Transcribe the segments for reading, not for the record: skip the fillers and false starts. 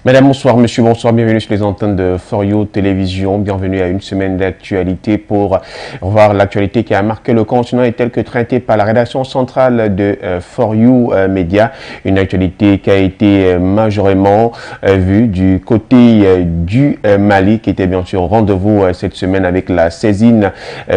Madame, bonsoir, monsieur, bonsoir, bienvenue sur les antennes de For You Télévision, bienvenue à une semaine d'actualité pour voir l'actualité qui a marqué le continent et telle que traitée par la rédaction centrale de For You Media, une actualité qui a été majoritairement vue du côté du Mali, qui était bien sûr au rendez-vous cette semaine avec la saisine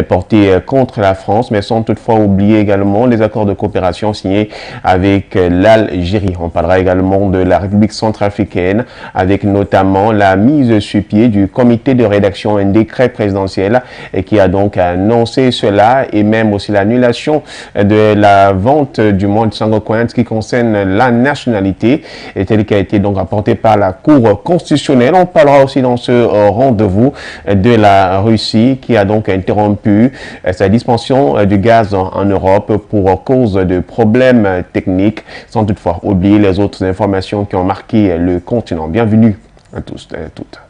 portée contre la France, mais sans toutefois oublier également les accords de coopération signés avec l'Algérie. On parlera également de la République centrafricaine, avec notamment la mise sur pied du comité de rédaction, un décret présidentiel qui a donc annoncé cela, et même aussi l'annulation de la vente du Mont Sangokoin qui concerne la nationalité, et tel qui a été donc apporté par la Cour constitutionnelle. On parlera aussi dans ce rendez-vous de la Russie qui a donc interrompu sa distribution du gaz en Europe pour cause de problèmes techniques, sans toutefois oublier les autres informations qui ont marqué le continent. Bienvenue à tous et à toutes.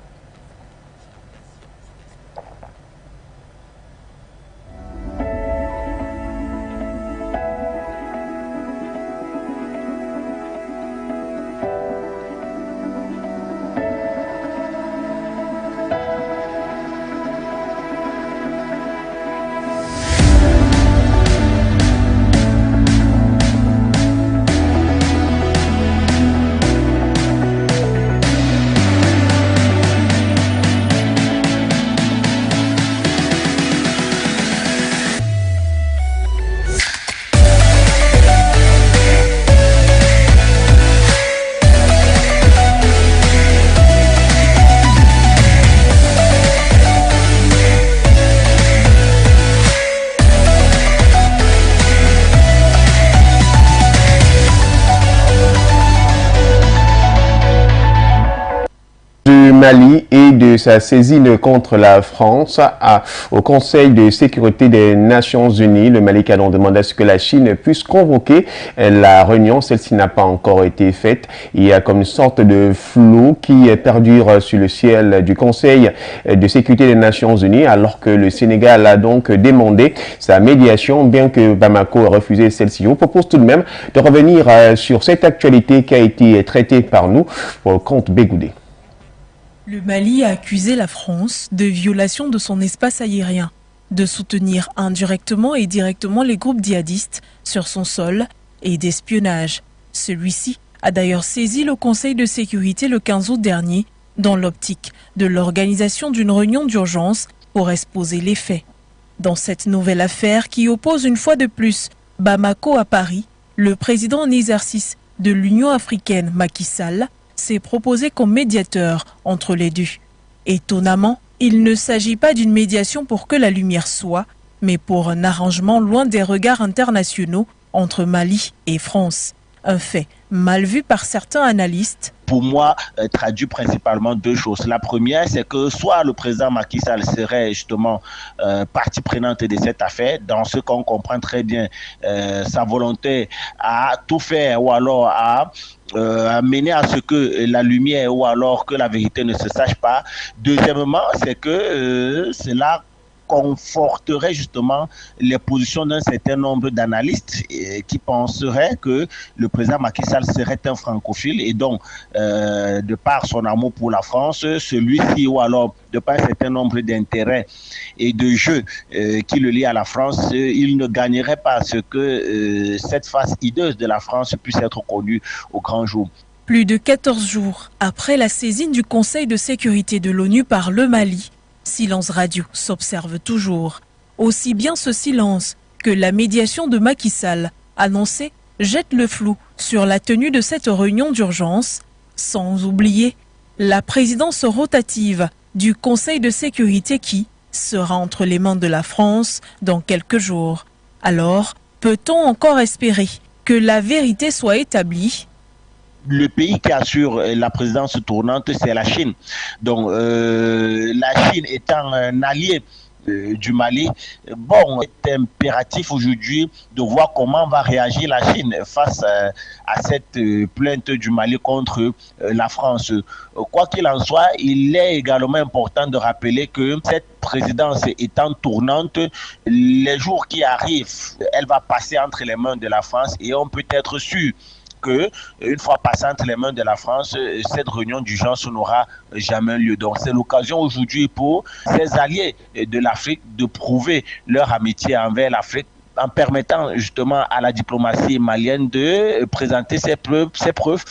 Mali et de sa saisine contre la France au Conseil de sécurité des Nations Unies. Le Mali a donc demandé à ce que la Chine puisse convoquer la réunion. Celle-ci n'a pas encore été faite. Il y a comme une sorte de flou qui perdure sur le ciel du Conseil de sécurité des Nations Unies, alors que le Sénégal a donc demandé sa médiation, bien que Bamako a refusé celle-ci. Je vous propose tout de même de revenir sur cette actualité qui a été traitée par nous pour le compte Bégoudé. Le Mali a accusé la France de violation de son espace aérien, de soutenir indirectement et directement les groupes djihadistes sur son sol et d'espionnage. Celui-ci a d'ailleurs saisi le Conseil de sécurité le 15 août dernier dans l'optique de l'organisation d'une réunion d'urgence pour exposer les faits. Dans cette nouvelle affaire qui oppose une fois de plus Bamako à Paris, le président en exercice de l'Union africaine, Macky Sall, s'est proposé comme médiateur entre les deux. Étonnamment, il ne s'agit pas d'une médiation pour que la lumière soit, mais pour un arrangement loin des regards internationaux entre Mali et France. Un fait mal vu par certains analystes. Pour moi, traduit principalement deux choses. La première, c'est que soit le président Macky Sall serait justement partie prenante de cette affaire, dans ce qu'on comprend très bien sa volonté à tout faire ou alors à mener à ce que la lumière ou alors que la vérité ne se sache pas. Deuxièmement, c'est que cela conforterait justement les positions d'un certain nombre d'analystes qui penseraient que le président Macky Sall serait un francophile et donc de par son amour pour la France, celui-ci ou alors de par un certain nombre d'intérêts et de jeux qui le lient à la France, il ne gagnerait pas à ce que cette face hideuse de la France puisse être connue au grand jour. Plus de 14 jours après la saisine du Conseil de sécurité de l'ONU par le Mali, silence radio s'observe toujours. Aussi bien ce silence que la médiation de Macky Sall annoncée jette le flou sur la tenue de cette réunion d'urgence, sans oublier la présidence rotative du Conseil de sécurité qui sera entre les mains de la France dans quelques jours. Alors, peut-on encore espérer que la vérité soit établie ? Le pays qui assure la présidence tournante, c'est la Chine. Donc, la Chine étant un allié du Mali, bon, c'est impératif aujourd'hui de voir comment va réagir la Chine face à cette plainte du Mali contre la France. Quoi qu'il en soit, il est également important de rappeler que cette présidence étant tournante, les jours qui arrivent, elle va passer entre les mains de la France et on peut être sûr que une fois passée entre les mains de la France, cette réunion d'urgence n'aura jamais lieu. Donc c'est l'occasion aujourd'hui pour ces alliés de l'Afrique de prouver leur amitié envers l'Afrique en permettant justement à la diplomatie malienne de présenter ces preuves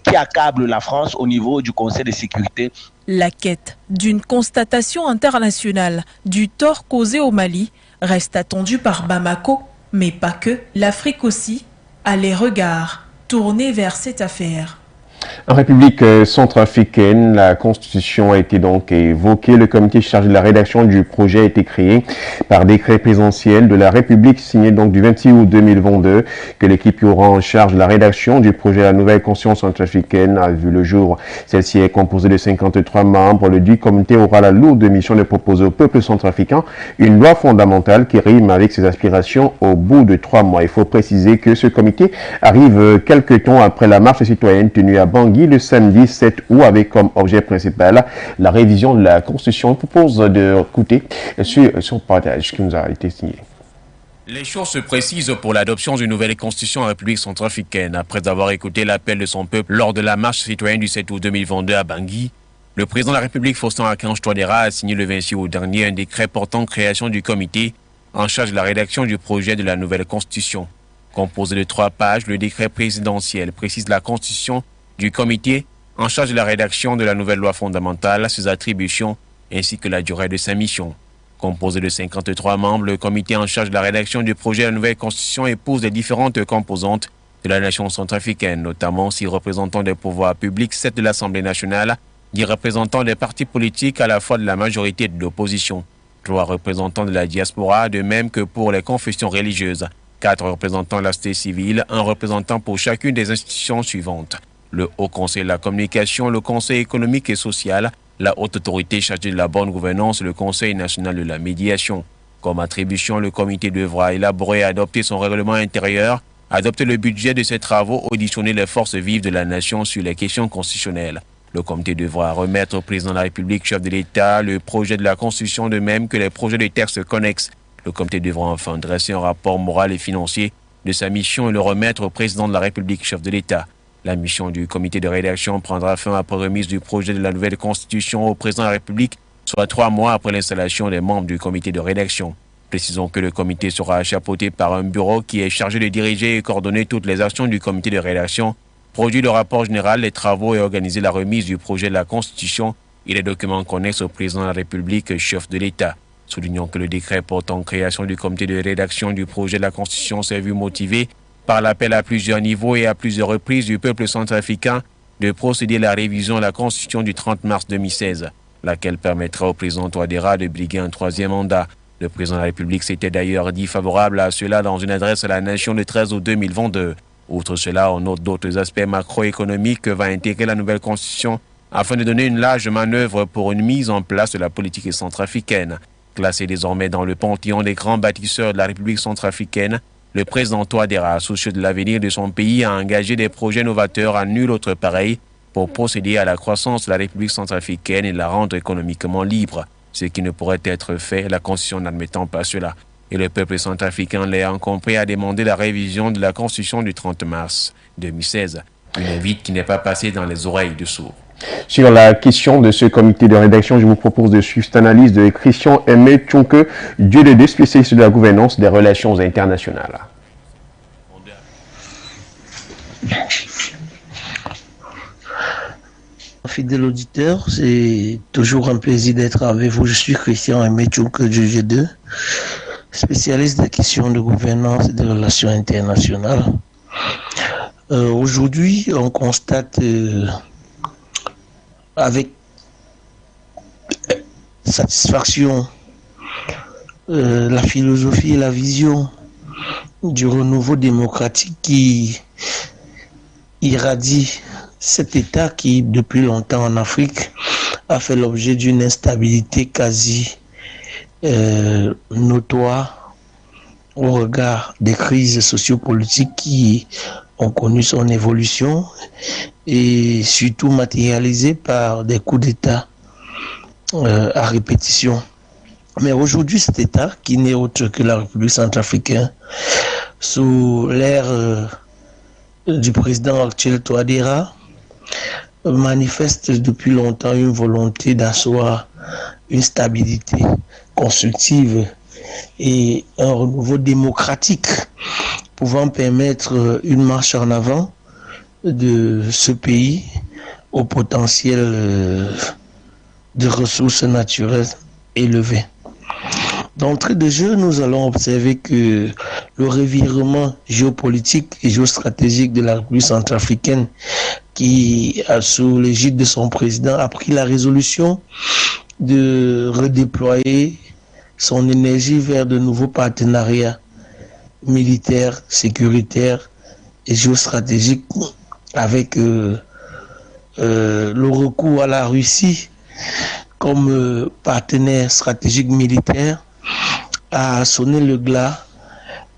qui accablent la France au niveau du Conseil de sécurité. La quête d'une constatation internationale du tort causé au Mali reste attendue par Bamako, mais pas que. L'Afrique aussi a les regards tournés vers cette affaire. En République centrafricaine, la Constitution a été donc évoquée. Le comité chargé de la rédaction du projet a été créé par décret présidentiel de la République signé donc du 26 août 2022 que l'équipe qui aura en charge de la rédaction du projet de la nouvelle Constitution centrafricaine a vu le jour. Celle-ci est composée de 53 membres. Le dit comité aura la lourde mission de proposer au peuple centrafricain une loi fondamentale qui rime avec ses aspirations au bout de 3 mois. Il faut préciser que ce comité arrive quelques temps après la marche citoyenne tenue à Bangui le samedi 7 août avec comme objet principal la révision de la Constitution. Je propose d'écouter son partage qui nous a été signé. Les choses se précisent pour l'adoption d'une nouvelle constitution en République centrafricaine. Après avoir écouté l'appel de son peuple lors de la marche citoyenne du 7 août 2022 à Bangui, le président de la République, Faustin-Archange Touadéra, a signé le 26 août dernier un décret portant création du comité en charge de la rédaction du projet de la nouvelle constitution. Composé de 3 pages, le décret présidentiel précise la constitution du comité en charge de la rédaction de la nouvelle loi fondamentale, ses attributions ainsi que la durée de sa mission. Composé de 53 membres, le comité en charge de la rédaction du projet de la nouvelle constitution épouse les différentes composantes de la nation centrafricaine, notamment 6 représentants des pouvoirs publics, 7 de l'Assemblée nationale, 10 représentants des partis politiques à la fois de la majorité et de l'opposition, 3 représentants de la diaspora, de même que pour les confessions religieuses, 4 représentants de la société civile, 1 représentant pour chacune des institutions suivantes. Le Haut Conseil de la communication, le Conseil économique et social, la Haute Autorité chargée de la bonne gouvernance, le Conseil national de la médiation. Comme attribution, le comité devra élaborer et adopter son règlement intérieur, adopter le budget de ses travaux, auditionner les forces vives de la nation sur les questions constitutionnelles. Le comité devra remettre au président de la République, chef de l'État, le projet de la Constitution, de même que les projets de textes connexes. Le comité devra enfin dresser un rapport moral et financier de sa mission et le remettre au président de la République, chef de l'État. La mission du comité de rédaction prendra fin après remise du projet de la nouvelle constitution au président de la République, soit 3 mois après l'installation des membres du comité de rédaction. Précisons que le comité sera chapeauté par un bureau qui est chargé de diriger et coordonner toutes les actions du comité de rédaction, produire le rapport général, les travaux et organiser la remise du projet de la constitution et les documents connexes au président de la République, chef de l'État. Soulignons que le décret portant création du comité de rédaction du projet de la constitution s'est vu motivé par l'appel à plusieurs niveaux et à plusieurs reprises du peuple centrafricain de procéder à la révision de la Constitution du 30 mars 2016, laquelle permettra au président Touadéra de briguer un 3e mandat. Le président de la République s'était d'ailleurs dit favorable à cela dans une adresse à la nation le 13 août 2022. Outre cela, on note d'autres aspects macroéconomiques que va intégrer la nouvelle Constitution afin de donner une large manœuvre pour une mise en place de la politique centrafricaine. Classé désormais dans le panthéon des grands bâtisseurs de la République centrafricaine, le président Touadéra, soucieux de l'avenir de son pays, a engagé des projets novateurs à nul autre pareil pour procéder à la croissance de la République centrafricaine et la rendre économiquement libre, ce qui ne pourrait être fait, la Constitution n'admettant pas cela. Et le peuple centrafricain l'ayant compris a demandé la révision de la Constitution du 30 mars 2016. Une invite qui n'est pas passée dans les oreilles de sourds. Sur la question de ce comité de rédaction, je vous propose de suivre cette analyse de Christian Aimé Tchonke, DD, spécialiste de la gouvernance des relations internationales. Fidèle auditeur, c'est toujours un plaisir d'être avec vous. Je suis Christian Aimé Tchonke, DG2, spécialiste des questions de gouvernance et des relations internationales. Aujourd'hui, on constate avec satisfaction la philosophie et la vision du renouveau démocratique qui irradie cet État qui, depuis longtemps en Afrique, a fait l'objet d'une instabilité quasi notoire au regard des crises sociopolitiques qui ont connu son évolution et surtout matérialisées par des coups d'État à répétition. Mais aujourd'hui, cet État, qui n'est autre que la République centrafricaine, sous l'ère du président actuel Touadéra manifeste depuis longtemps une volonté d'asseoir une stabilité constructive et un renouveau démocratique pouvant permettre une marche en avant de ce pays au potentiel de ressources naturelles élevées. D'entrée de jeu, nous allons observer que le revirement géopolitique et géostratégique de la République centrafricaine qui, sous l'égide de son président, a pris la résolution de redéployer son énergie vers de nouveaux partenariats militaires, sécuritaires et géostratégiques avec le recours à la Russie comme partenaire stratégique militaire a sonné le glas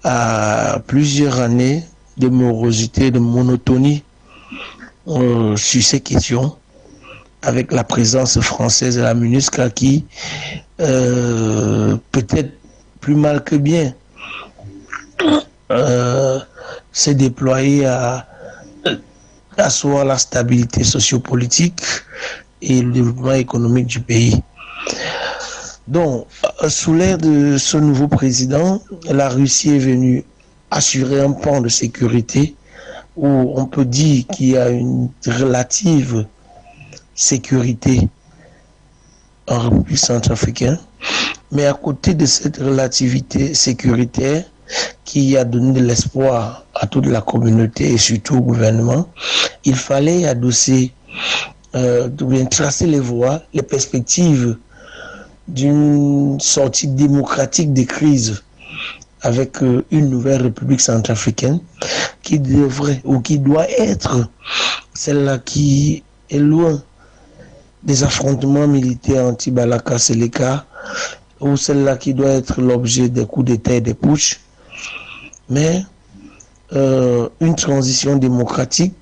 à plusieurs années de morosité, de monotonie sur ces questions, avec la présence française de la MINUSCA qui, peut-être plus mal que bien, s'est déployée à asseoir la stabilité sociopolitique et le développement économique du pays. Donc, sous l'ère de ce nouveau président, la Russie est venue assurer un pan de sécurité où on peut dire qu'il y a une relative sécurité en République centrafricaine. Mais à côté de cette relativité sécuritaire qui a donné de l'espoir à toute la communauté et surtout au gouvernement, il fallait adosser, tracer les voies, les perspectives d'une sortie démocratique des crises avec une nouvelle République centrafricaine qui devrait ou qui doit être celle-là qui est loin des affrontements militaires anti-Balaka Seleka, ou celle-là qui doit être l'objet des coups d'État et des putschs, mais une transition démocratique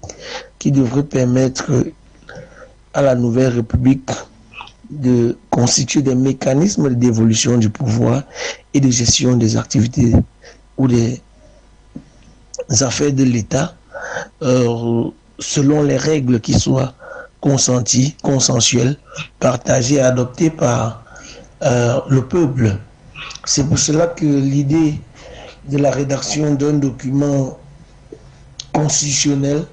qui devrait permettre à la nouvelle République de constituer des mécanismes d'évolution du pouvoir et de gestion des activités ou des affaires de l'État selon les règles qui soient consenties, consensuelles, partagées, adoptées par le peuple. C'est pour cela que l'idée de la rédaction d'un document constitutionnel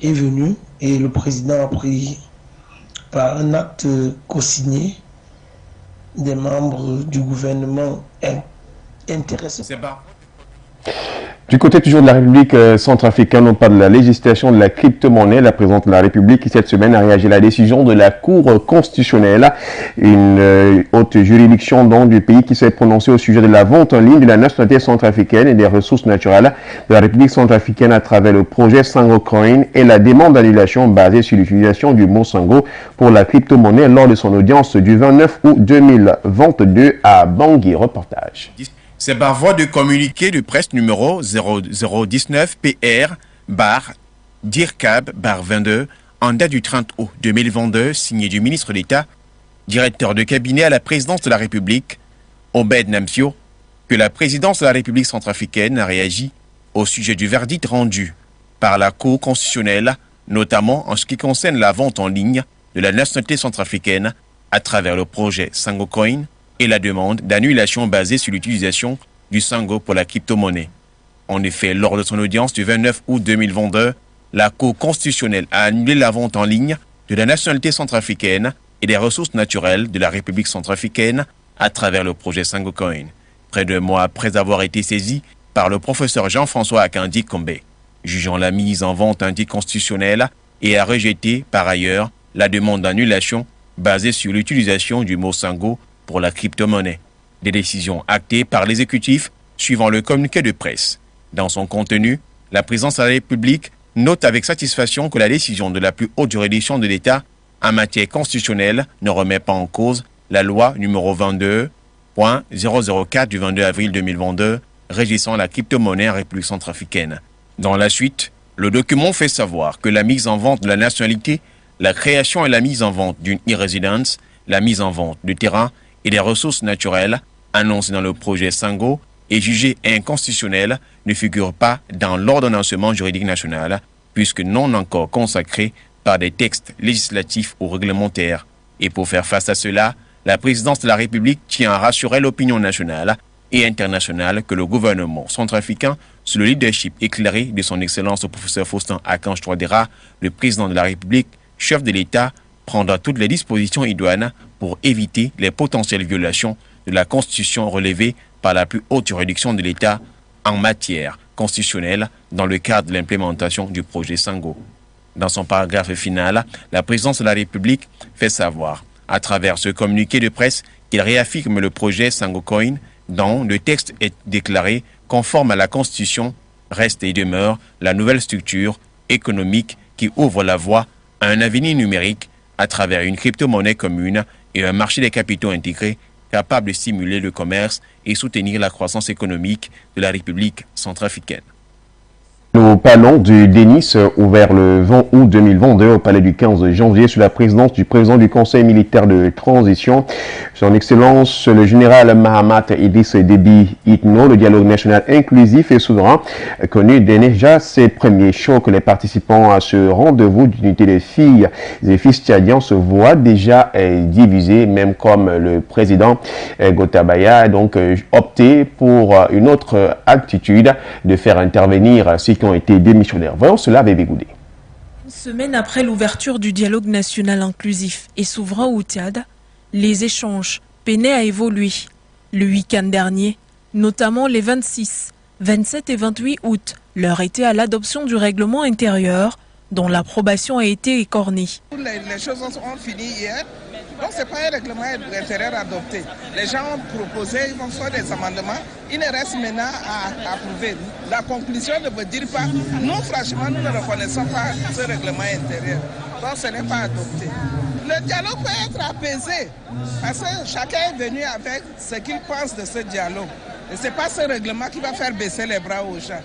est venue et le président a pris par un acte co-signé des membres du gouvernement intéressés. C'est pas. Du côté toujours de la République centrafricaine, on parle de la législation de la crypto-monnaie. La présidente de la République, cette semaine, a réagi à la décision de la Cour constitutionnelle, une haute juridiction donc, du pays qui s'est prononcée au sujet de la vente en ligne de la nationalité centrafricaine et des ressources naturelles de la République centrafricaine à travers le projet Sango Coin et la demande d'annulation basée sur l'utilisation du mot Sango pour la crypto-monnaie lors de son audience du 29 août 2022 à Bangui. Reportage. C'est par voie de communiqué de presse numéro 0019 PR/DIRCAB/22 en date du 30 août 2022, signé du ministre d'État, directeur de cabinet à la présidence de la République, Obed Namsio, que la présidence de la République centrafricaine a réagi au sujet du verdict rendu par la Cour constitutionnelle, notamment en ce qui concerne la vente en ligne de la nationalité centrafricaine à travers le projet Sango Coin et la demande d'annulation basée sur l'utilisation du Sango pour la crypto-monnaie. En effet, lors de son audience du 29 août 2022, la Cour constitutionnelle a annulé la vente en ligne de la nationalité centrafricaine et des ressources naturelles de la République centrafricaine à travers le projet Sango Coin, près de mois après avoir été saisi par le professeur Jean-François Akandi Kombe, jugeant la mise en vente anticonstitutionnelle et a rejeté par ailleurs la demande d'annulation basée sur l'utilisation du mot Sango pour la crypto-monnaie. Des décisions actées par l'exécutif suivant le communiqué de presse. Dans son contenu, la présidence de la République note avec satisfaction que la décision de la plus haute juridiction de l'État en matière constitutionnelle ne remet pas en cause la loi numéro 22.004 du 22 avril 2022 régissant la crypto-monnaie en République centrafricaine. Dans la suite, le document fait savoir que la mise en vente de la nationalité, la création et la mise en vente d'une e-résidence, la mise en vente de terrain et des ressources naturelles annoncées dans le projet Sango et jugé inconstitutionnel ne figure pas dans l'ordonnancement juridique national, puisque non encore consacré par des textes législatifs ou réglementaires. Et pour faire face à cela, la présidence de la République tient à rassurer l'opinion nationale et internationale que le gouvernement centrafricain, sous le leadership éclairé de son Excellence le professeur Faustin Archange Touadéra, le président de la République, chef de l'État, prendra toutes les dispositions idoines pour éviter les potentielles violations de la Constitution relevée par la plus haute juridiction de l'État en matière constitutionnelle dans le cadre de l'implémentation du projet Sango. Dans son paragraphe final, la présidence de la République fait savoir, à travers ce communiqué de presse, qu'il réaffirme le projet Sango Coin, dont le texte est déclaré conforme à la Constitution, reste et demeure la nouvelle structure économique qui ouvre la voie à un avenir numérique à travers une crypto-monnaie commune et un marché des capitaux intégré capable de stimuler le commerce et soutenir la croissance économique de la République centrafricaine. Nous parlons du DENIS ouvert le 20 août 2022 au palais du 15 janvier sous la présidence du président du Conseil militaire de transition, son Excellence le général Mahamat Idriss Déby Itno. Le dialogue national inclusif et souverain connu déjà ses premiers chocs. Les participants à ce rendez-vous d'unité des filles et fils tchadiens se voient déjà divisés, même comme le président Gotabaya a donc opté pour une autre attitude de faire intervenir ceux qui ont été démissionnaires. Voyons cela avec Bégoudé. Une semaine après l'ouverture du dialogue national inclusif et souverain au Tchad, les échanges peinaient à évoluer. Le week-end dernier, notamment les 26, 27 et 28 août, l'heure était à l'adoption du règlement intérieur dont l'approbation a été écornée. Les choses ont fini hier, donc ce n'est pas un règlement intérieur adopté. Les gens ont proposé, ils ont fait des amendements, il ne reste maintenant à approuver. La conclusion ne veut dire pas, nous franchement nous ne reconnaissons pas ce règlement intérieur, donc ce n'est pas adopté. Le dialogue peut être apaisé, parce que chacun est venu avec ce qu'il pense de ce dialogue. Et ce n'est pas ce règlement qui va faire baisser les bras aux gens.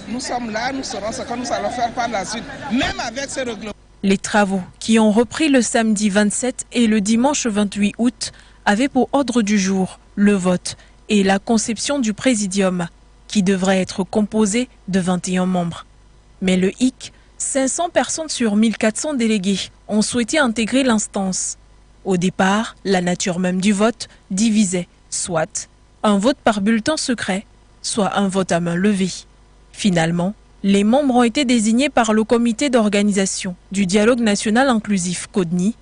Nous sommes là, nous saurons ce que nous allons faire par la suite, même avec ce règlement. Les travaux, qui ont repris le samedi 27 et le dimanche 28 août, avaient pour ordre du jour le vote et la conception du présidium, qui devrait être composé de 21 membres. Mais le hic, 500 personnes sur 1400 délégués ont souhaité intégrer l'instance. Au départ, la nature même du vote divisait, soit un vote par bulletin secret, soit un vote à main levée. Finalement, les membres ont été désignés par le comité d'organisation du dialogue national inclusif CODNI.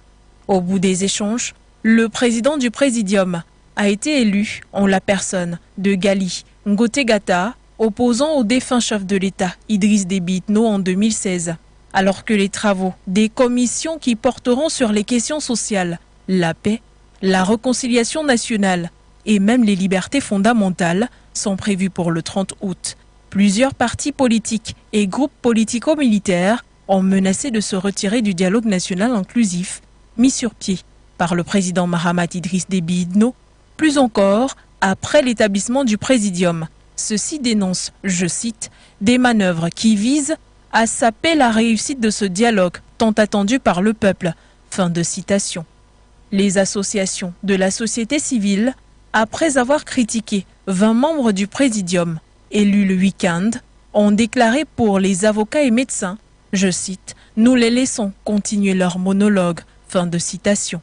Au bout des échanges, le président du présidium a été élu en la personne de Gali Ngotegata, opposant au défunt chef de l'État Idriss Déby Itno en 2016. Alors que les travaux des commissions qui porteront sur les questions sociales, la paix, la réconciliation nationale et même les libertés fondamentales sont prévus pour le 30 août. Plusieurs partis politiques et groupes politico-militaires ont menacé de se retirer du dialogue national inclusif mis sur pied par le président Mahamat Idriss Déby Itno, plus encore après l'établissement du présidium. Ceux-ci dénoncent, je cite, des manœuvres qui visent à saper la réussite de ce dialogue tant attendu par le peuple. Fin de citation. Les associations de la société civile, après avoir critiqué 20 membres du présidium élus le week-end, ont déclaré pour les avocats et médecins, je cite, « Nous les laissons continuer leur monologue ». Fin de citation.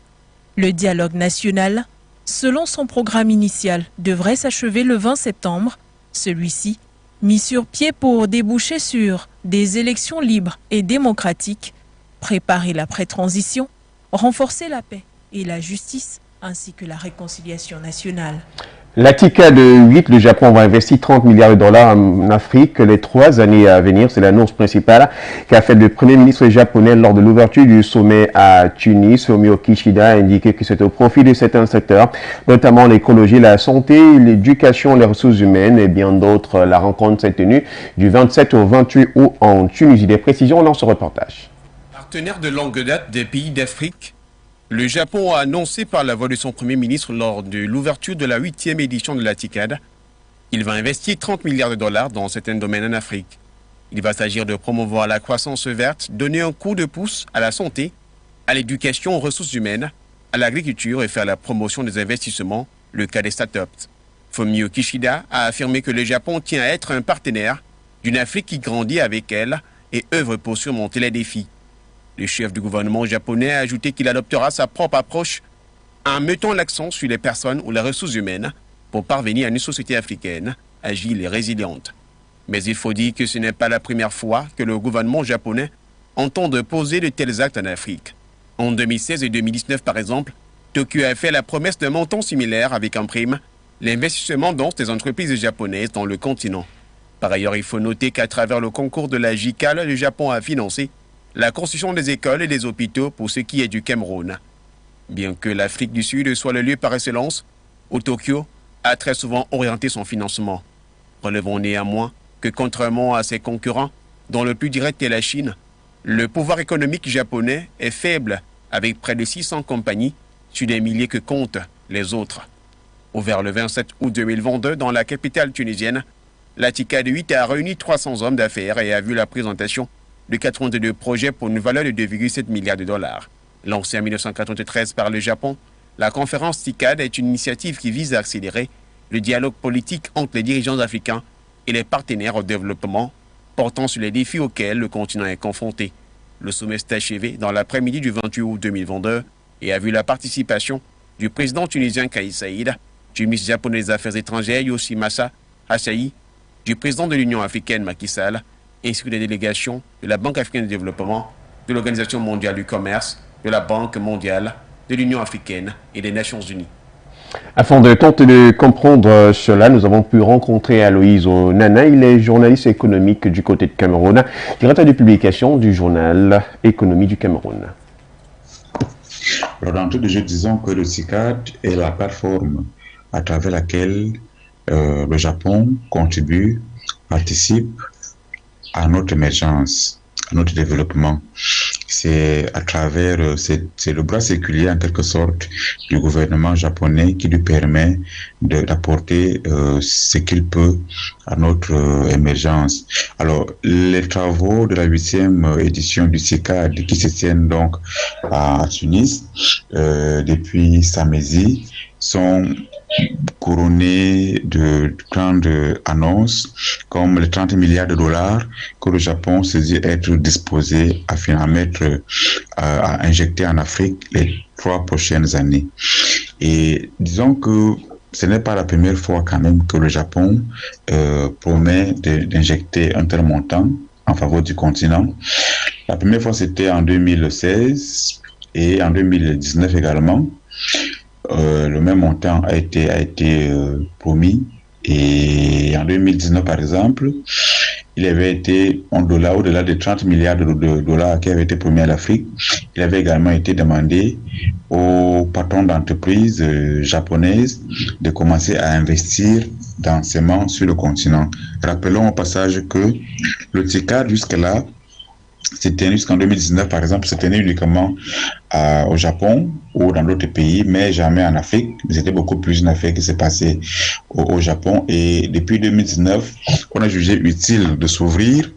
Le dialogue national, selon son programme initial, devrait s'achever le 20 septembre. Celui-ci, mis sur pied pour déboucher sur des élections libres et démocratiques, préparer l'après-transition, renforcer la paix et la justice, ainsi que la réconciliation nationale. La TICAD 8, le Japon va investir 30 milliards de dollars en Afrique les 3 années à venir. C'est l'annonce principale qu'a fait le Premier ministre japonais lors de l'ouverture du sommet à Tunis. Fumio Kishida a indiqué que c'est au profit de certains secteurs, notamment l'écologie, la santé, l'éducation, les ressources humaines et bien d'autres. La rencontre s'est tenue du 27 au 28 août en Tunisie. Des précisions dans ce reportage. Partenaire de longue date des pays d'Afrique, le Japon a annoncé par la voix de son Premier ministre lors de l'ouverture de la 8e édition de la TICAD qu'il va investir 30 milliards de dollars dans certains domaines en Afrique. Il va s'agir de promouvoir la croissance verte, donner un coup de pouce à la santé, à l'éducation, aux ressources humaines, à l'agriculture et faire la promotion des investissements, le cas des startups. Fumio Kishida a affirmé que le Japon tient à être un partenaire d'une Afrique qui grandit avec elle et œuvre pour surmonter les défis. Le chef du gouvernement japonais a ajouté qu'il adoptera sa propre approche en mettant l'accent sur les personnes ou les ressources humaines pour parvenir à une société africaine agile et résiliente. Mais il faut dire que ce n'est pas la première fois que le gouvernement japonais entend de poser de tels actes en Afrique. En 2016 et 2019, par exemple, Tokyo a fait la promesse d'un montant similaire avec en prime l'investissement dans des entreprises japonaises dans le continent. Par ailleurs, il faut noter qu'à travers le concours de la JICAL, le Japon a financé la construction des écoles et des hôpitaux pour ce qui est du Cameroun. Bien que l'Afrique du Sud soit le lieu par excellence, où Tokyo a très souvent orienté son financement. Relevons néanmoins que contrairement à ses concurrents, dont le plus direct est la Chine, le pouvoir économique japonais est faible, avec près de 600 compagnies sur des milliers que comptent les autres. Ouvert le 27 août 2022 dans la capitale tunisienne, la TICAD 8 a réuni 300 hommes d'affaires et a vu la présentation de 82 projets pour une valeur de 2,7 milliards de dollars. Lancée en 1993 par le Japon, la conférence TICAD est une initiative qui vise à accélérer le dialogue politique entre les dirigeants africains et les partenaires au développement, portant sur les défis auxquels le continent est confronté. Le sommet s'est achevé dans l'après-midi du 28 août 2022 et a vu la participation du président tunisien Kais Saïd, du ministre japonais des Affaires étrangères Yoshimasa Hasahi, du président de l'Union africaine Macky Sall, ainsi que des délégations de la Banque africaine de développement, de l'Organisation mondiale du commerce, de la Banque mondiale, de l'Union africaine et des Nations unies. Afin de tenter de comprendre cela, nous avons pu rencontrer Aloïse Onana. Il est journaliste économique du côté de Cameroun, directeur de publication du journal Économie du Cameroun. Alors, d'entrée de jeu, disons que le TICAD est la plateforme à travers laquelle le Japon contribue, participe à notre émergence, à notre développement. C'est à travers, c'est le bras séculier en quelque sorte du gouvernement japonais qui lui permet d'apporter ce qu'il peut à notre émergence. Alors, les travaux de la 8e édition du TICAD qui se tiennent donc à Tunis depuis samedi sont couronnés de grandes annonces comme les 30 milliards de dollars que le Japon se dit être disposé à injecter en Afrique les 3 prochaines années. Et disons que ce n'est pas la première fois quand même que le Japon promet d'injecter un tel montant en faveur du continent. La première fois c'était en 2016 et en 2019 également. Le même montant a été promis, et en 2019 par exemple, il avait été au-delà des 30 milliards de dollars qui avaient été promis à l'Afrique. Il avait également été demandé aux patrons d'entreprises japonaises de commencer à investir densément sur le continent. Rappelons au passage que le TICAD jusque-là, c'était jusqu'en 2019 par exemple, c'était uniquement au Japon ou dans d'autres pays, mais jamais en Afrique. C'était beaucoup plus une affaire qui s'est passée au Japon, et depuis 2019, on a jugé utile de s'ouvrir,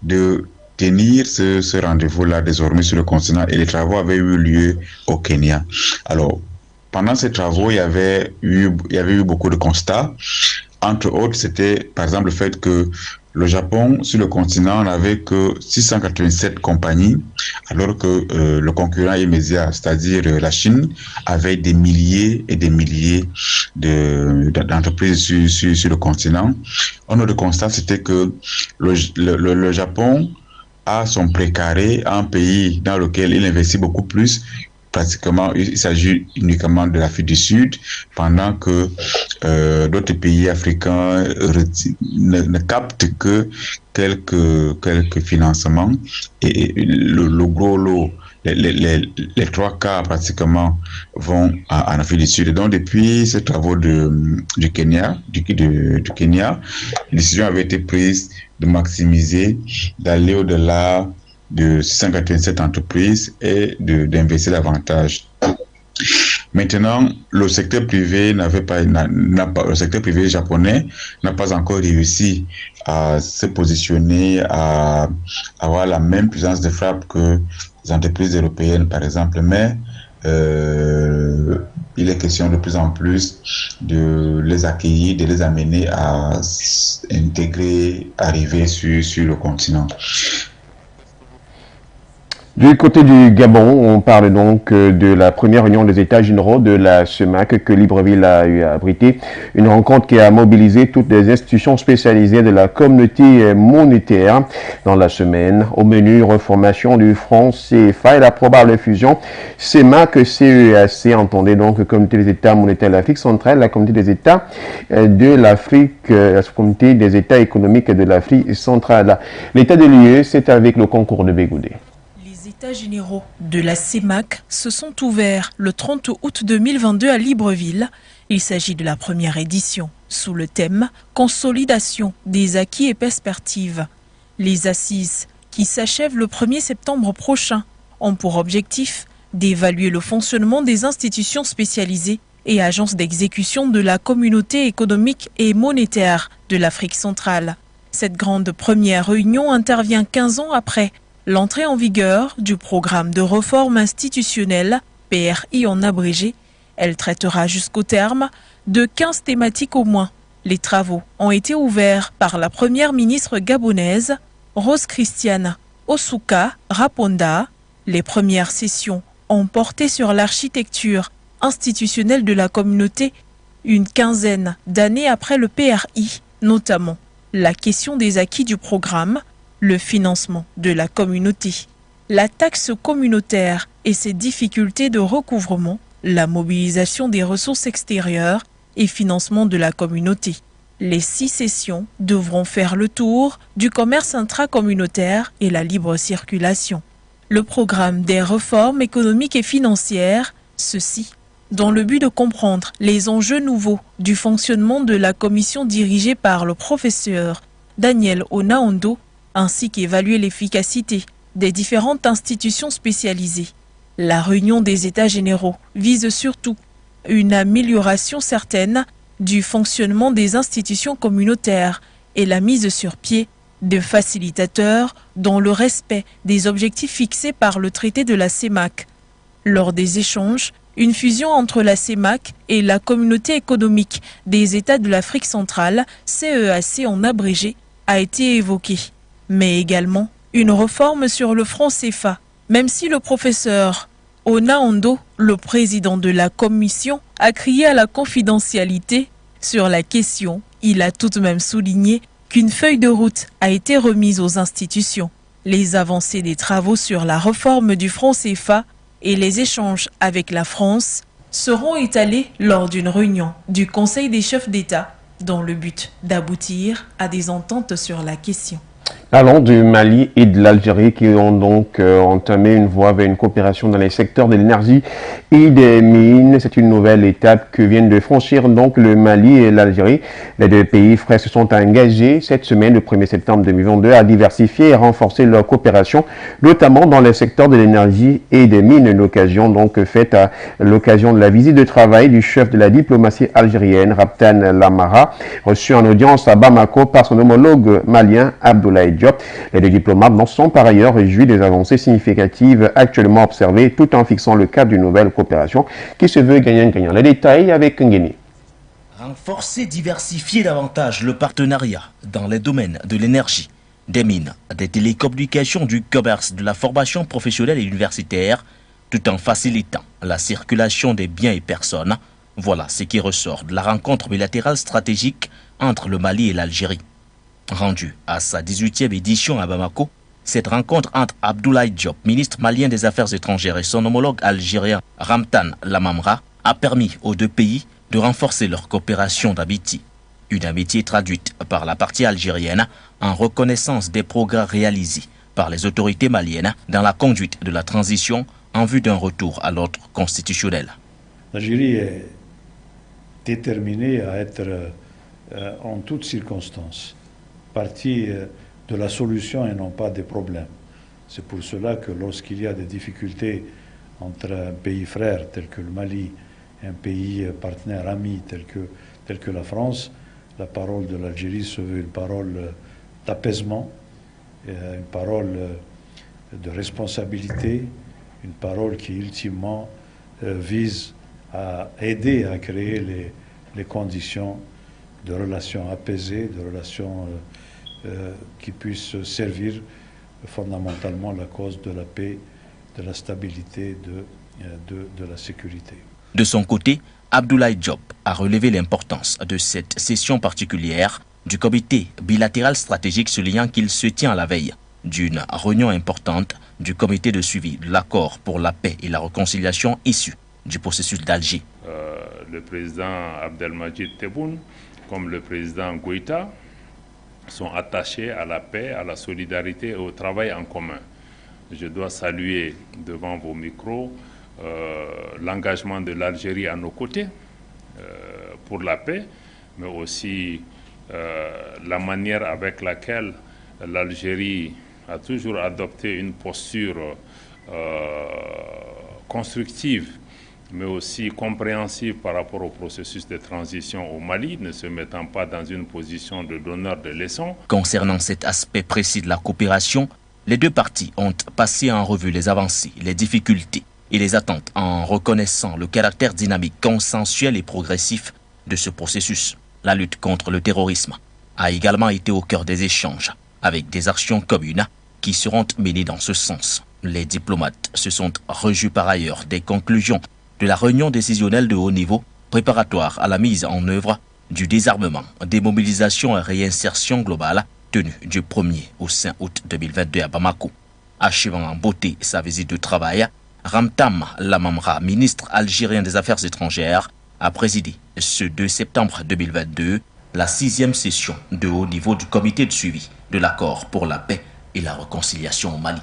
de tenir ce rendez-vous-là désormais sur le continent, et les travaux avaient eu lieu au Kenya. Alors, pendant ces travaux, il y avait eu beaucoup de constats. Entre autres, c'était par exemple le fait que le Japon, sur le continent, n'avait que 687 compagnies, alors que le concurrent immédiat, c'est-à-dire la Chine, avait des milliers et des milliers d'entreprises sur le continent. Un autre constat, c'était que le Japon a son précaré, un pays dans lequel il investit beaucoup plus. Pratiquement, il s'agit uniquement de l'Afrique du Sud, pendant que d'autres pays africains ne captent que quelques financements, et le gros lot, les 3 quarts pratiquement vont en Afrique du Sud. Et donc, depuis ces travaux du Kenya, la décision avait été prise de maximiser, d'aller au-delà de 687 entreprises et d'investir davantage. Maintenant, le secteur privé le secteur privé japonais n'a pas encore réussi à se positionner, à avoir la même puissance de frappe que les entreprises européennes, par exemple. Mais il est question de plus en plus de les accueillir, de les amener à intégrer, arriver sur le continent. Du côté du Gabon, on parle donc de la première réunion des États généraux de la CEMAC que Libreville a eu à abriter. Une rencontre qui a mobilisé toutes les institutions spécialisées de la communauté monétaire dans la semaine. Au menu, reformation du franc CFA et la probable fusion CEMAC-CEAC, entendez donc communauté des États monétaires de l'Afrique centrale, la communauté des États de l'Afrique, la communauté des États économiques de l'Afrique centrale. L'état des lieux, c'est avec le concours de Bégoudé. Les États généraux de la CEMAC se sont ouverts le 30 août 2022 à Libreville. Il s'agit de la première édition, sous le thème « Consolidation des acquis et perspectives ». Les assises, qui s'achèvent le 1er septembre prochain, ont pour objectif d'évaluer le fonctionnement des institutions spécialisées et agences d'exécution de la communauté économique et monétaire de l'Afrique centrale. Cette grande première réunion intervient 15 ans après l'entrée en vigueur du programme de réforme institutionnelle, PRI en abrégé. Elle traitera jusqu'au terme de 15 thématiques au moins. Les travaux ont été ouverts par la première ministre gabonaise, Rose Christiane Osuka Raponda. Les premières sessions ont porté sur l'architecture institutionnelle de la communauté une quinzaine d'années après le PRI, notamment la question des acquis du programme, le financement de la communauté, la taxe communautaire et ses difficultés de recouvrement, la mobilisation des ressources extérieures et financement de la communauté. Les 6 sessions devront faire le tour du commerce intracommunautaire et la libre circulation. Le programme des réformes économiques et financières, ceci dans le but de comprendre les enjeux nouveaux du fonctionnement de la commission dirigée par le professeur Daniel Onaondo, ainsi qu'évaluer l'efficacité des différentes institutions spécialisées. La réunion des États généraux vise surtout une amélioration certaine du fonctionnement des institutions communautaires et la mise sur pied de facilitateurs dans le respect des objectifs fixés par le traité de la CEMAC. Lors des échanges, une fusion entre la CEMAC et la communauté économique des États de l'Afrique centrale, CEAC en abrégé, a été évoquée, mais également une réforme sur le franc CFA. Même si le professeur Onaondo, le président de la commission, a crié à la confidentialité sur la question, il a tout de même souligné qu'une feuille de route a été remise aux institutions. Les avancées des travaux sur la réforme du franc CFA et les échanges avec la France seront étalés lors d'une réunion du Conseil des chefs d'État dans le but d'aboutir à des ententes sur la question. Parlons du Mali et de l'Algérie qui ont donc entamé une voie vers une coopération dans les secteurs de l'énergie et des mines. C'est une nouvelle étape que viennent de franchir donc le Mali et l'Algérie. Les deux pays frères se sont engagés cette semaine, le 1er septembre 2022, à diversifier et renforcer leur coopération, notamment dans les secteurs de l'énergie et des mines. Une occasion donc faite à l'occasion de la visite de travail du chef de la diplomatie algérienne, Raptan Lamara, reçu en audience à Bamako par son homologue malien, Abdoulaye Diop. Les deux diplomates n'en sont par ailleurs réjouis des avancées significatives actuellement observées tout en fixant le cadre d'une nouvelle coopération qui se veut gagnant-gagnant. Les détails avec Ngeni. Renforcer, diversifier davantage le partenariat dans les domaines de l'énergie, des mines, des télécommunications, du commerce, de la formation professionnelle et universitaire, tout en facilitant la circulation des biens et personnes. Voilà ce qui ressort de la rencontre bilatérale stratégique entre le Mali et l'Algérie. Rendue à sa 18e édition à Bamako, cette rencontre entre Abdoulaye Diop, ministre malien des Affaires étrangères, et son homologue algérien Ramtan Lamamra a permis aux deux pays de renforcer leur coopération d'amitié. Une amitié traduite par la partie algérienne en reconnaissance des progrès réalisés par les autorités maliennes dans la conduite de la transition en vue d'un retour à l'ordre constitutionnel. L'Algérie est déterminée à être en toutes circonstances partie de la solution et non pas des problèmes. C'est pour cela que lorsqu'il y a des difficultés entre un pays frère tel que le Mali et un pays partenaire ami tel que la France, la parole de l'Algérie se veut une parole d'apaisement, une parole de responsabilité, une parole qui ultimement vise à aider à créer les conditions de relations apaisées, de relations qui puissent servir fondamentalement la cause de la paix, de la stabilité, de la sécurité. De son côté, Abdoulaye Diop a relevé l'importance de cette session particulière du comité bilatéral stratégique, soulignant qu'il se tient à la veille d'une réunion importante du comité de suivi de l'accord pour la paix et la réconciliation issu du processus d'Alger. Le président Abdelmadjid Tebboune comme le président Goïta sont attachés à la paix, à la solidarité et au travail en commun. Je dois saluer devant vos micros l'engagement de l'Algérie à nos côtés pour la paix, mais aussi la manière avec laquelle l'Algérie a toujours adopté une posture constructive, mais aussi compréhensive par rapport au processus de transition au Mali, ne se mettant pas dans une position de donneur de leçons. Concernant cet aspect précis de la coopération, les deux parties ont passé en revue les avancées, les difficultés et les attentes en reconnaissant le caractère dynamique, consensuel et progressif de ce processus. La lutte contre le terrorisme a également été au cœur des échanges, avec des actions communes qui seront menées dans ce sens. Les diplomates se sont réjouis par ailleurs des conclusions de la réunion décisionnelle de haut niveau préparatoire à la mise en œuvre du désarmement, démobilisation et réinsertion globale tenue du 1er au 5 août 2022 à Bamako. Achevant en beauté sa visite de travail, Ramtam Lamamra, ministre algérien des Affaires étrangères, a présidé ce 2 septembre 2022 la 6e session de haut niveau du comité de suivi de l'accord pour la paix et la réconciliation au Mali.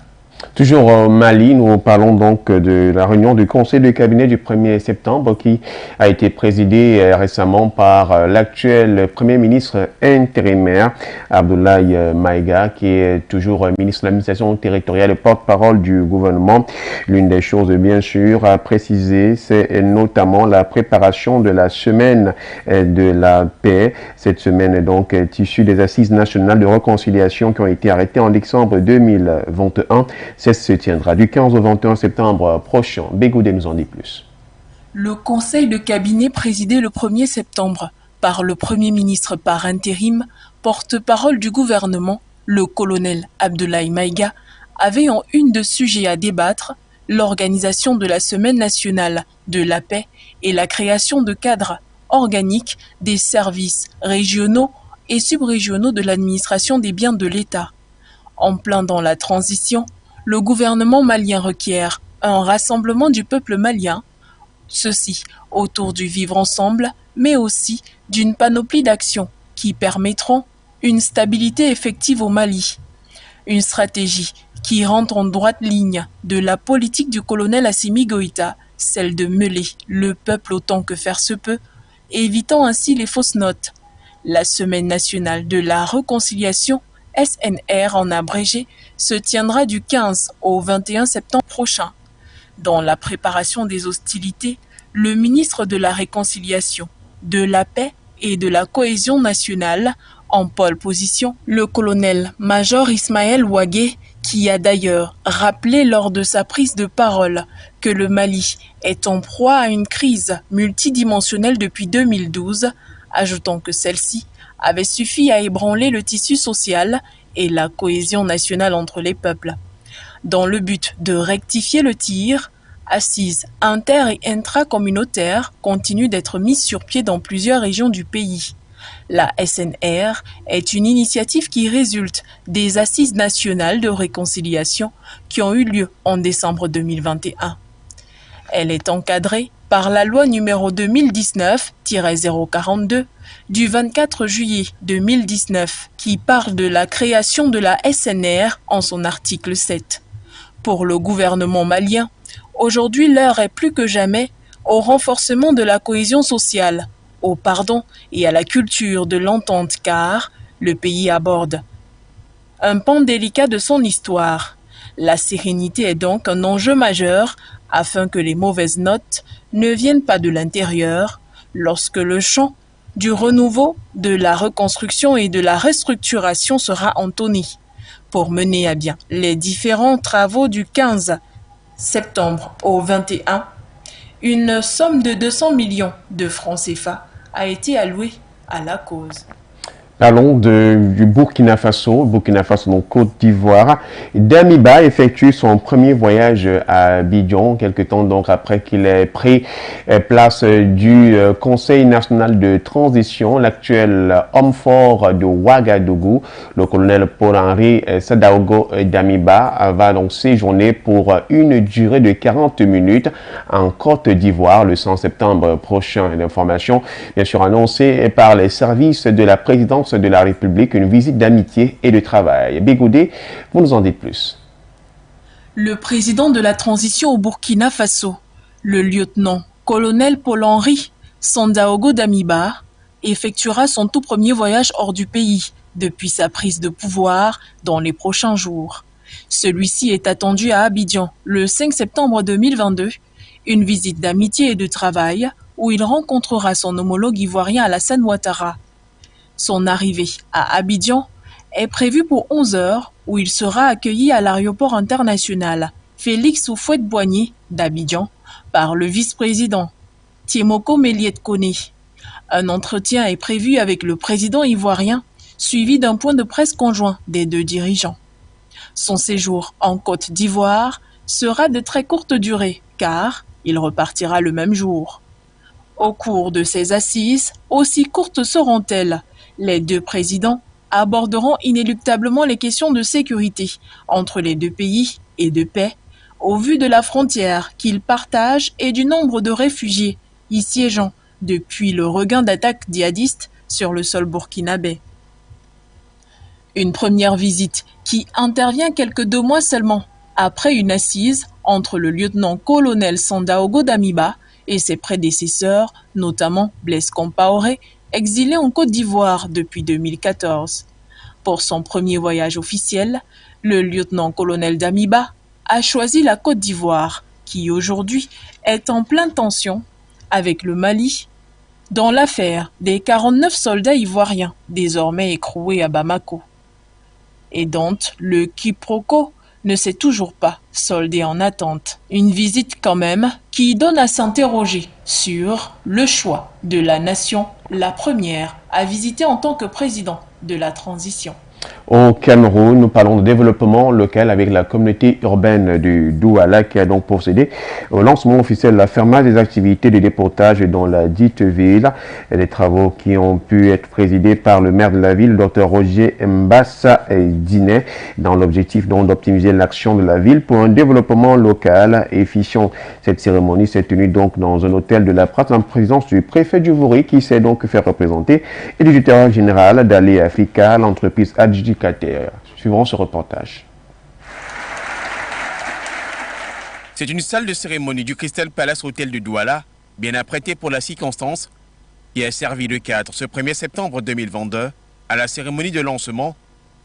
Toujours au Mali, nous parlons donc de la réunion du conseil de cabinet du 1er septembre qui a été présidée récemment par l'actuel premier ministre intérimaire Abdoulaye Maïga, qui est toujours ministre de l'administration territoriale et porte-parole du gouvernement. L'une des choses bien sûr à préciser, c'est notamment la préparation de la semaine de la paix. Cette semaine est donc issue des assises nationales de réconciliation qui ont été arrêtées en décembre 2021. Ça se tiendra du 15 au 21 septembre prochain. Bégoudé nous en dit plus. Le conseil de cabinet présidé le 1er septembre par le Premier ministre par intérim, porte-parole du gouvernement, le colonel Abdoulaye Maïga, avait en une de sujets à débattre l'organisation de la Semaine nationale de la paix et la création de cadres organiques des services régionaux et subrégionaux de l'administration des biens de l'État. En plein dans la transition, le gouvernement malien requiert un rassemblement du peuple malien, ceci autour du vivre ensemble, mais aussi d'une panoplie d'actions qui permettront une stabilité effective au Mali. Une stratégie qui rentre en droite ligne de la politique du colonel Assimi Goïta, celle de mêler le peuple autant que faire se peut, évitant ainsi les fausses notes. La Semaine nationale de la réconciliation, SNR en abrégé, se tiendra du 15 au 21 septembre prochain. Dans la préparation des hostilités, le ministre de la Réconciliation, de la Paix et de la Cohésion nationale, en pole position, le colonel-major Ismaël Ouagué, qui a d'ailleurs rappelé lors de sa prise de parole que le Mali est en proie à une crise multidimensionnelle depuis 2012, ajoutant que celle-ci avait suffi à ébranler le tissu social et la cohésion nationale entre les peuples. Dans le but de rectifier le tir, assises inter- et intracommunautaires continuent d'être mises sur pied dans plusieurs régions du pays. La SNR est une initiative qui résulte des assises nationales de réconciliation qui ont eu lieu en décembre 2021. Elle est encadrée par la loi numéro 2019-042 du 24 juillet 2019 qui parle de la création de la SNR en son article 7. Pour le gouvernement malien, aujourd'hui l'heure est plus que jamais au renforcement de la cohésion sociale, au pardon et à la culture de l'entente car le pays aborde un pan délicat de son histoire. La sérénité est donc un enjeu majeur afin que les mauvaises notes ne viennent pas de l'intérieur lorsque le champ du renouveau, de la reconstruction et de la restructuration sera entonné pour mener à bien les différents travaux du 15 septembre au 21. Une somme de 200 millions de francs CFA a été allouée à la cause. Parlons du Burkina Faso, donc Côte d'Ivoire. Damiba effectue son premier voyage à Abidjan, quelque temps donc après qu'il ait pris place du Conseil national de transition. L'actuel homme fort de Ouagadougou, le colonel Paul-Henri Sadaogo Damiba, va donc séjourner pour une durée de 40 minutes en Côte d'Ivoire le 100 septembre prochain. L'information, bien sûr, annoncée par les services de la présidence de la République, une visite d'amitié et de travail. Bégoudé, vous nous en dites plus. Le président de la transition au Burkina Faso, le lieutenant-colonel Paul-Henri Sandaogo Damiba, effectuera son tout premier voyage hors du pays depuis sa prise de pouvoir dans les prochains jours. Celui-ci est attendu à Abidjan le 5 septembre 2022, une visite d'amitié et de travail où il rencontrera son homologue ivoirien Alassane Ouattara. Son arrivée à Abidjan est prévue pour 11 heures où il sera accueilli à l'aéroport international Félix Houphouët-Boigny d'Abidjan par le vice-président Tiemoko Méliet-Koné. Un entretien est prévu avec le président ivoirien suivi d'un point de presse conjoint des deux dirigeants. Son séjour en Côte d'Ivoire sera de très courte durée car il repartira le même jour. Au cours de ces assises, aussi courtes seront-elles, les deux présidents aborderont inéluctablement les questions de sécurité entre les deux pays et de paix, au vu de la frontière qu'ils partagent et du nombre de réfugiés y siégeant depuis le regain d'attaques djihadistes sur le sol burkinabé. Une première visite qui intervient quelques 2 mois seulement après une assise entre le lieutenant-colonel Sandaogo Damiba et ses prédécesseurs, notamment Blaise Compaoré, exilé en Côte d'Ivoire depuis 2014. Pour son premier voyage officiel, le lieutenant-colonel Damiba a choisi la Côte d'Ivoire, qui aujourd'hui est en pleine tension avec le Mali, dans l'affaire des 49 soldats ivoiriens désormais écroués à Bamako, et dont le quiproquo ne s'est toujours pas soldé en attente. Une visite quand même qui donne à s'interroger sur le choix de la nation, la première à visiter en tant que président de la transition. Au Cameroun, nous parlons de développement local avec la communauté urbaine du Douala qui a donc procédé au lancement officiel de la fermage des activités de déportage dans la dite ville. Des travaux qui ont pu être présidés par le maire de la ville, Dr Roger Mbassa Diné, dans l'objectif d'optimiser l'action de la ville pour un développement local efficient. Cette cérémonie s'est tenue donc dans un hôtel de la Pratte en présence du préfet du Vouri qui s'est donc fait représenter et du directeur général d'Ali Africa, l'entreprise adjudicataire. Suivons ce reportage. C'est une salle de cérémonie du Crystal Palace Hotel de Douala, bien apprêtée pour la circonstance, qui a servi de cadre ce 1er septembre 2022 à la cérémonie de lancement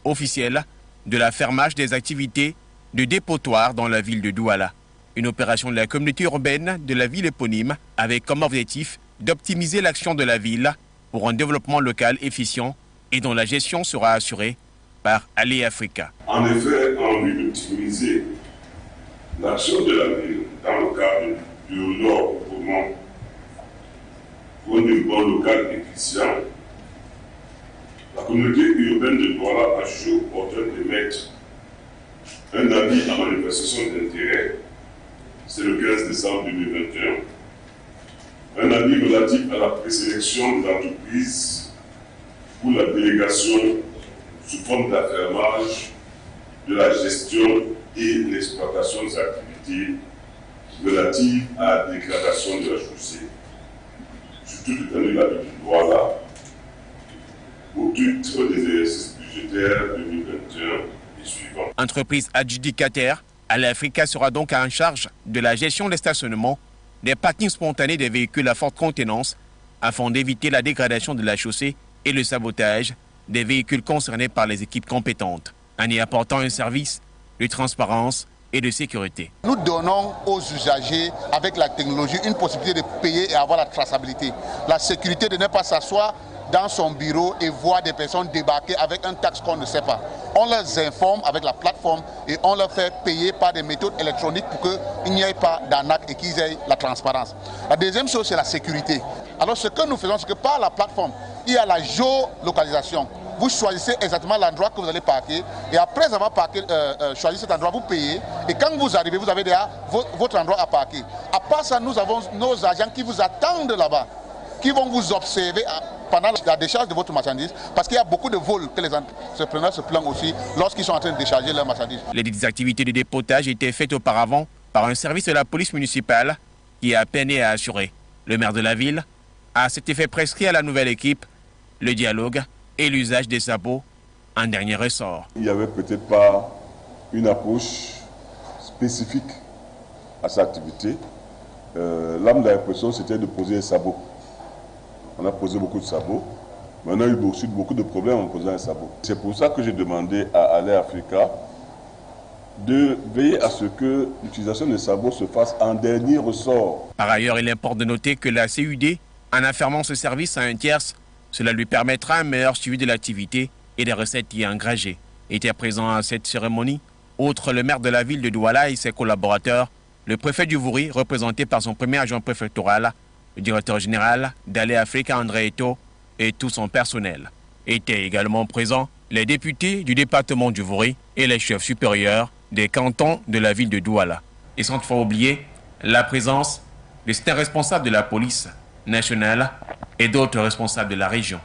officielle de la fermage des activités de dépotoir dans la ville de Douala. Une opération de la communauté urbaine de la ville éponyme avec comme objectif d'optimiser l'action de la ville pour un développement local efficient et dont la gestion sera assurée par Ali Africa. En effet, en vue d'optimiser l'action de la ville dans le cadre du recouvrement pour un développement local efficient, la communauté urbaine de Douala a jugé opportun de mettre un avis à manifestation d'intérêt, c'est le 15 décembre 2021, un avis relatif à la présélection de l'entreprise pour la délégation sous forme d'affermage de la gestion et l'exploitation des activités relatives à la dégradation de la chaussée, surtout étant la ville de Douala, au titre des exercices budgétaires 2021 et suivants. Entreprise adjudicataire, Ali Africa sera donc en charge de la gestion des stationnements, des parkings spontanés des véhicules à forte contenance, afin d'éviter la dégradation de la chaussée et le sabotage des véhicules concernés par les équipes compétentes, en y apportant un service de transparence et de sécurité. Nous donnons aux usagers, avec la technologie, une possibilité de payer et avoir la traçabilité. La sécurité de ne pas s'asseoir dans son bureau et voit des personnes débarquer avec un taxe qu'on ne sait pas. On les informe avec la plateforme et on leur fait payer par des méthodes électroniques pour qu'il n'y ait pas d'arnaque et qu'ils aient la transparence. La deuxième chose, c'est la sécurité. Alors ce que nous faisons, c'est que par la plateforme, il y a la géolocalisation. Vous choisissez exactement l'endroit que vous allez parquer et après avoir parqué, choisi cet endroit, vous payez et quand vous arrivez, vous avez déjà votre endroit à parquer. À part ça, nous avons nos agents qui vous attendent là-bas, qui vont vous observer pendant la décharge de votre marchandise, parce qu'il y a beaucoup de vols que les entrepreneurs se plaignent aussi lorsqu'ils sont en train de décharger leurs marchandises. Les dites activités de dépotage étaient faites auparavant par un service de la police municipale qui a peiné à assurer. Le maire de la ville a cet effet prescrit à la nouvelle équipe, le dialogue et l'usage des sabots, un dernier ressort. Il n'y avait peut-être pas une approche spécifique à cette activité. L'âme de la répression, c'était de poser un sabot. On a posé beaucoup de sabots, mais on a eu aussi beaucoup de problèmes en posant un sabot. C'est pour ça que j'ai demandé à Aller Africa de veiller à ce que l'utilisation des sabots se fasse en dernier ressort. Par ailleurs, il importe de noter que la CUD, en affirmant ce service à un tierce, cela lui permettra un meilleur suivi de l'activité et des recettes y engagées. Était présent à cette cérémonie, outre le maire de la ville de Douala et ses collaborateurs, le préfet du Vouri, représenté par son premier adjoint préfectoral, le directeur général d'Aller Africa André Eto et tout son personnel. Étaient également présents les députés du département du Vouri et les chefs supérieurs des cantons de la ville de Douala. Et sans toutefois oublier la présence de certains responsables de la police nationale et d'autres responsables de la région.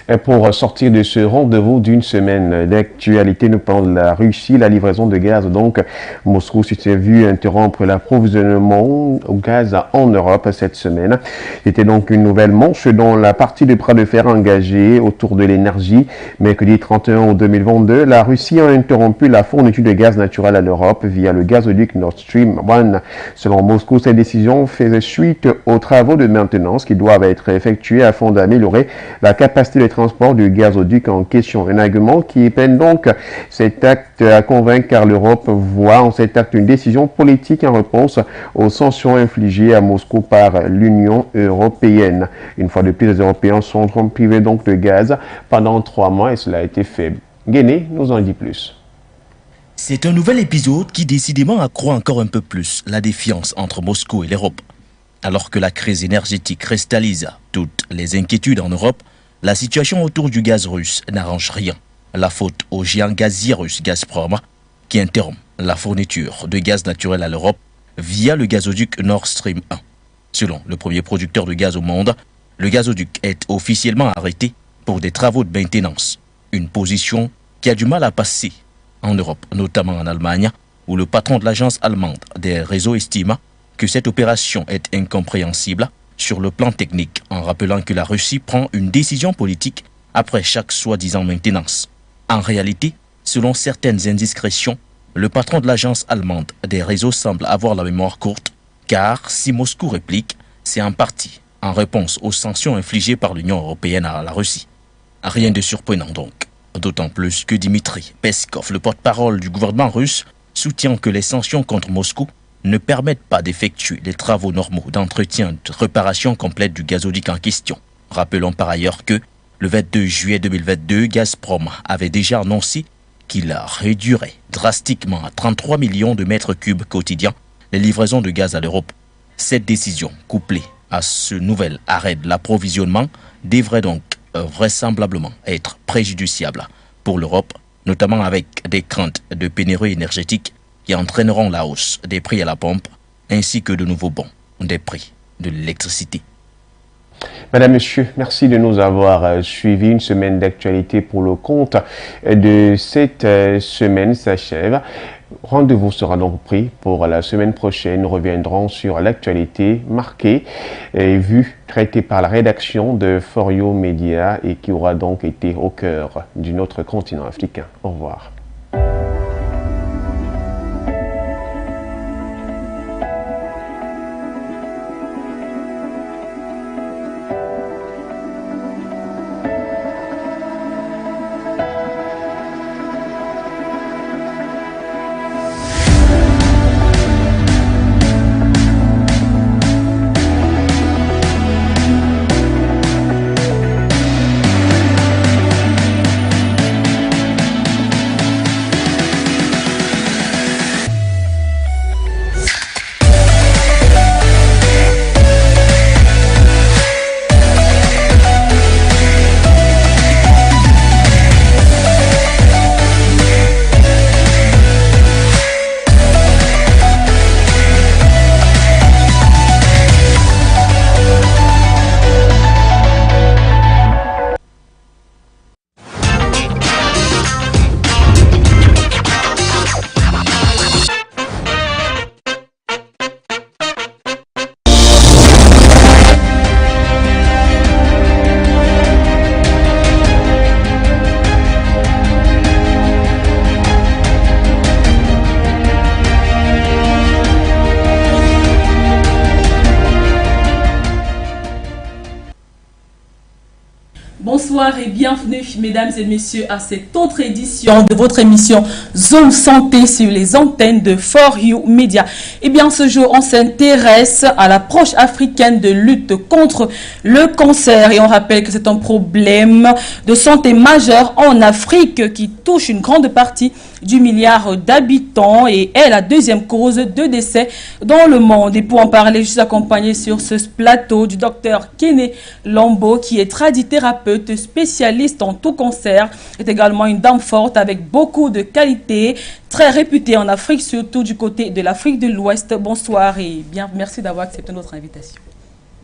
Et pour sortir de ce rendez-vous d'une semaine d'actualité, nous parlons de la Russie, la livraison de gaz. Donc, Moscou s'était vu interrompre l'approvisionnement au gaz en Europe cette semaine. C'était donc une nouvelle manche dans la partie de bras de fer engagée autour de l'énergie. Mercredi 31 août 2022, la Russie a interrompu la fourniture de gaz naturel à l'Europe via le gazoduc Nord Stream 1. Selon Moscou, cette décision faisait suite aux travaux de maintenance qui doivent être effectués afin d'améliorer la capacité de transport du gazoduc en question. Un argument qui peine donc cet acte à convaincre car l'Europe voit en cet acte une décision politique en réponse aux sanctions infligées à Moscou par l'Union européenne. Une fois de plus, les Européens sont privés donc de gaz pendant 3 mois et cela a été fait. Guéné nous en dit plus. C'est un nouvel épisode qui décidément accroît encore un peu plus la défiance entre Moscou et l'Europe. Alors que la crise énergétique cristallise toutes les inquiétudes en Europe, la situation autour du gaz russe n'arrange rien. La faute au géant gazier russe Gazprom qui interrompt la fourniture de gaz naturel à l'Europe via le gazoduc Nord Stream 1. Selon le premier producteur de gaz au monde, le gazoduc est officiellement arrêté pour des travaux de maintenance. Une position qui a du mal à passer en Europe, notamment en Allemagne, où le patron de l'agence allemande des réseaux estime que cette opération est incompréhensible sur le plan technique, en rappelant que la Russie prend une décision politique après chaque soi-disant maintenance. En réalité, selon certaines indiscrétions, le patron de l'agence allemande des réseaux semble avoir la mémoire courte, car si Moscou réplique, c'est en partie en réponse aux sanctions infligées par l'Union européenne à la Russie. Rien de surprenant donc, d'autant plus que Dmitri Peskov, le porte-parole du gouvernement russe, soutient que les sanctions contre Moscou ne permettent pas d'effectuer les travaux normaux d'entretien et de réparation complète du gazoduc en question. Rappelons par ailleurs que le 22 juillet 2022, Gazprom avait déjà annoncé qu'il réduirait drastiquement à 33 millions de mètres cubes quotidiens les livraisons de gaz à l'Europe. Cette décision, couplée à ce nouvel arrêt de l'approvisionnement, devrait donc vraisemblablement être préjudiciable pour l'Europe, notamment avec des craintes de pénurie énergétique qui entraîneront la hausse des prix à la pompe, ainsi que de nouveaux bons des prix de l'électricité. Madame, Monsieur, merci de nous avoir suivis. Une semaine d'actualité pour le compte de cette semaine s'achève. Rendez-vous sera donc pris pour la semaine prochaine. Nous reviendrons sur l'actualité marquée et vue, traitée par la rédaction de For You Media et qui aura donc été au cœur de notre continent africain. Au revoir. Bonsoir et bienvenue, mesdames et messieurs, à cette autre édition de votre émission Zone Santé sur les antennes de For You Media. Eh bien, ce jour, on s'intéresse à l'approche africaine de lutte contre le cancer. Et on rappelle que c'est un problème de santé majeur en Afrique qui touche une grande partie du milliard d'habitants et est la deuxième cause de décès dans le monde. Et pour en parler, je suis accompagnée sur ce plateau du docteur Kené Lambo, qui est tradithérapeute spécialiste en tout cancer, est également une dame forte avec beaucoup de qualités, très réputée en Afrique, surtout du côté de l'Afrique de l'Ouest. Bonsoir et bien, merci d'avoir accepté notre invitation.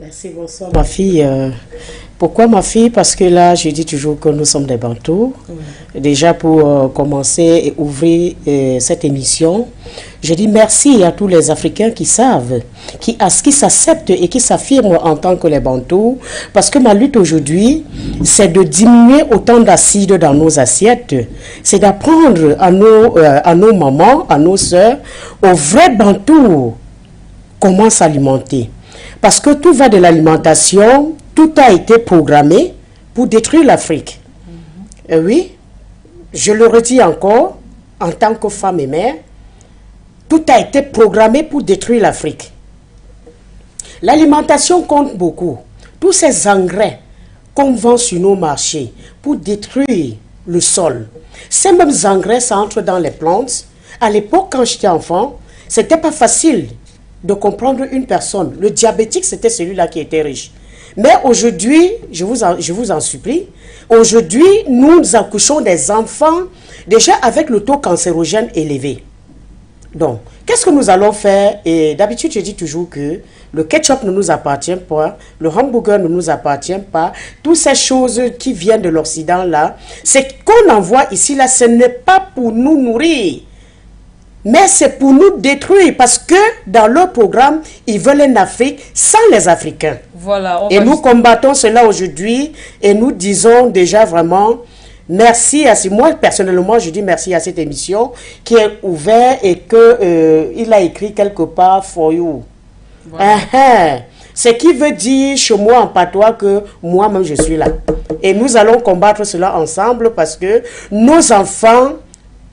Merci, bonsoir ma fille. Pourquoi ma fille? Parce que là, je dis toujours que nous sommes des Bantous. Oui. Déjà pour commencer et ouvrir cette émission, je dis merci à tous les Africains qui savent, qui s'acceptent et qui s'affirment en tant que les Bantous. Parce que ma lutte aujourd'hui, c'est de diminuer autant d'acide dans nos assiettes. C'est d'apprendre à nos mamans, à nos sœurs, aux vrais Bantous, comment s'alimenter. Parce que tout va de l'alimentation, tout a été programmé pour détruire l'Afrique. Oui, je le redis encore, en tant que femme et mère, tout a été programmé pour détruire l'Afrique. L'alimentation compte beaucoup. Tous ces engrais qu'on vend sur nos marchés pour détruire le sol, ces mêmes engrais, ça entre dans les plantes. À l'époque, quand j'étais enfant, c'était pas facile de comprendre une personne. Le diabétique, c'était celui-là qui était riche. Mais aujourd'hui, je vous en supplie, aujourd'hui, nous accouchons des enfants déjà avec le taux cancérogène élevé. Donc, qu'est-ce que nous allons faire? Et d'habitude, je dis toujours que le ketchup ne nous appartient pas, le hamburger ne nous appartient pas. Toutes ces choses qui viennent de l'Occident, là, c'est qu'on envoie ici, là, ce n'est pas pour nous nourrir, mais c'est pour nous détruire, parce que dans leur programme, ils veulent une Afrique sans les Africains. Voilà, et nous combattons cela aujourd'hui et nous disons déjà vraiment merci à moi personnellement, je dis merci à cette émission qui est ouverte et que il a écrit quelque part For You. Voilà. Ce qui veut dire chez moi en patois que moi-même je suis là. Et nous allons combattre cela ensemble parce que nos enfants,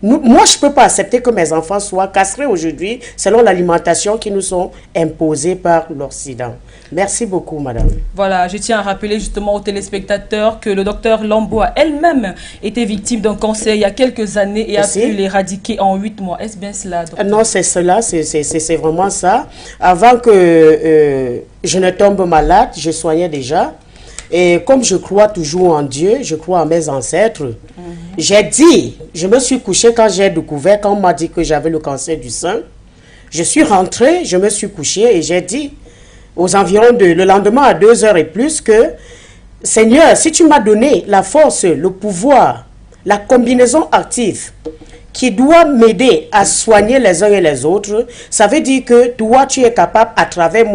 moi, je ne peux pas accepter que mes enfants soient castrés aujourd'hui selon l'alimentation qui nous sont imposées par l'Occident. Merci beaucoup, madame. Voilà, je tiens à rappeler justement aux téléspectateurs que le docteur Lambo a elle-même été victime d'un cancer il y a quelques années et a pu l'éradiquer en 8 mois. Est-ce bien cela, docteur? Non, c'est cela, c'est vraiment ça. Avant que je ne tombe malade, je soignais déjà. Et comme je crois toujours en Dieu, je crois en mes ancêtres, j'ai dit, je me suis couchée quand j'ai découvert, quand on m'a dit que j'avais le cancer du sein, je suis rentrée, je me suis couchée et j'ai dit, aux environs le lendemain à 2h et plus, que Seigneur, si tu m'as donné la force, le pouvoir, la combinaison active qui doit m'aider à soigner les uns et les autres, ça veut dire que toi, tu es capable à travers moi